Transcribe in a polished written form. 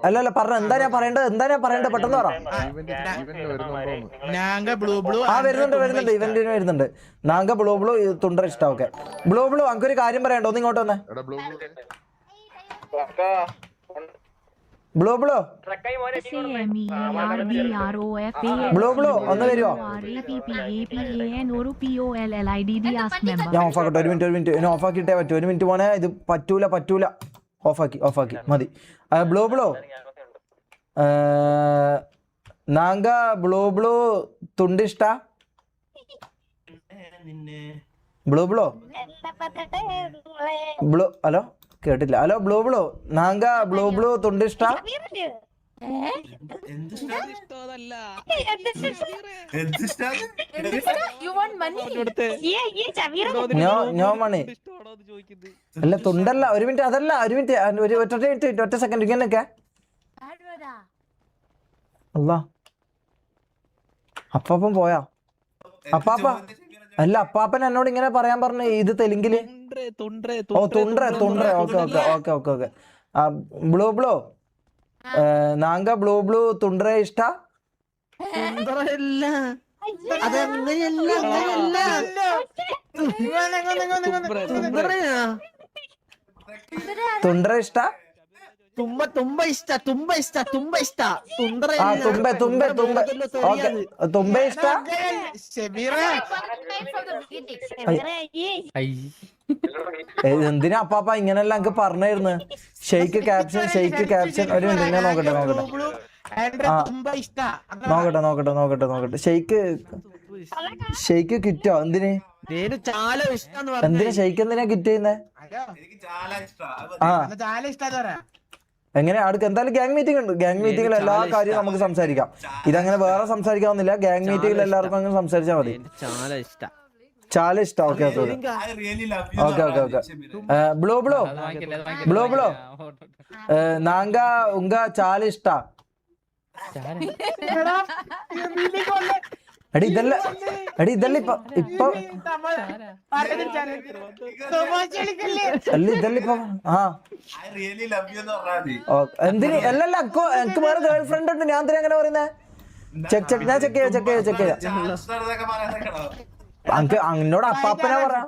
അല്ലല്ല പറഞ്ഞ എന്താ ഞാൻ പറയണ്ടത് പെട്ടെന്ന് പറ. വരുന്നുണ്ട് ഇവന്റിന് വരുന്നുണ്ട്. നാങ്ക ബ്ലൂ തുണ്ടർ ഇഷ്ടം. ഓക്കെ ബ്ലൂ അനക്കൊരു കാര്യം പറയണ്ടോ, ഒന്ന് ഇങ്ങോട്ട് വന്നേ. ബ്ലൂ ഒന്ന് വരുമോ? ഞാൻ ഓഫാക്കട്ടെ, ഒരു മിനിറ്റ് ഇനി ഓഫാക്കിയിട്ടേ പറ്റൂ. ഒരു മിനിറ്റ് പോണേ, ഇത് പറ്റൂല. ഓഫാക്കി മതി. ബ്ലൂ നാങ്ക ബ്ലൂ തുണ്ടിഷ്ട? ബ്ലൂ ഹലോ കേട്ടില്ല. ഹലോ ബ്ലൂ നാങ്ക ബ്ലൂ തുണ്ടിഷ്ട? നോ മണി അല്ല തുണ്ടല്ല. ഒരു മിനിറ്റ് അതല്ല, ഒരു മിനിറ്റ് ഒറ്റ സെക്കൻഡ് ഇങ്ങനെയൊക്കെ. അല്ല അപ്പാപ്പൻ പോയാ? അപ്പാപ്പൻ എന്നോട് ഇങ്ങനെ പറയാൻ പറഞ്ഞു, ഇത് തെലുങ്കില്. ഓ തുണ്ട്രെ. ഓക്കെ ബ്ലൂ നാങ്ക ബ്ലൂ തുണ്ട്രെ ഇഷ്ട? തുണ്ട്ര ഇഷ്ട? ತುಂಬಾ ಇಷ್ಟ തുമ്പ ഇഷ്ട? എന്തിനാ അപ്പാപ്പ ഇങ്ങനെല്ലാം എനിക്ക് പറഞ്ഞായിരുന്നു? ഷെയ്ക്ക് ക്യാപ്ഷൻ ഒരു മിനിറ്റ് ഞാൻ നോക്കട്ടെ. ഷെയ്ക്ക് കിറ്റോ? എന്തിന് ഷെയ്ക്ക് എന്തിനാ കിറ്റ് ചെയ്യുന്നേ? എങ്ങനെ അടുക്ക് എന്തായാലും ഗ്യാങ് മീറ്റിംഗ് ഉണ്ട്. ഗ്യാങ് മീറ്റിംഗിൽ എല്ലാ കാര്യവും നമുക്ക് സംസാരിക്കാം. ഇതങ്ങനെ വേറെ സംസാരിക്കാവുന്നില്ല. ഗ്യാങ് മീറ്റിംഗിൽ എല്ലാവർക്കും അങ്ങനെ സംസാരിച്ചാൽ മതി. చాలా ఇష్టం. ఓకే ബ്ലൂ നാങ്ക ഉങ്ക చాలా ഇഷ്ട? എടി ഇതല്ല ഇപ്പൊ എന്തിന് അല്ലല്ല എനിക്ക് വേറെ ഗേൾ ഫ്രണ്ട് ഉണ്ട്. ഞാൻ എന്തിനാ അങ്ങനെ പറയുന്നേ? ഞാൻ ചെക്ക് ചെയ്യാം. എന്നോട് അപ്പാപ്പനെ പറയാ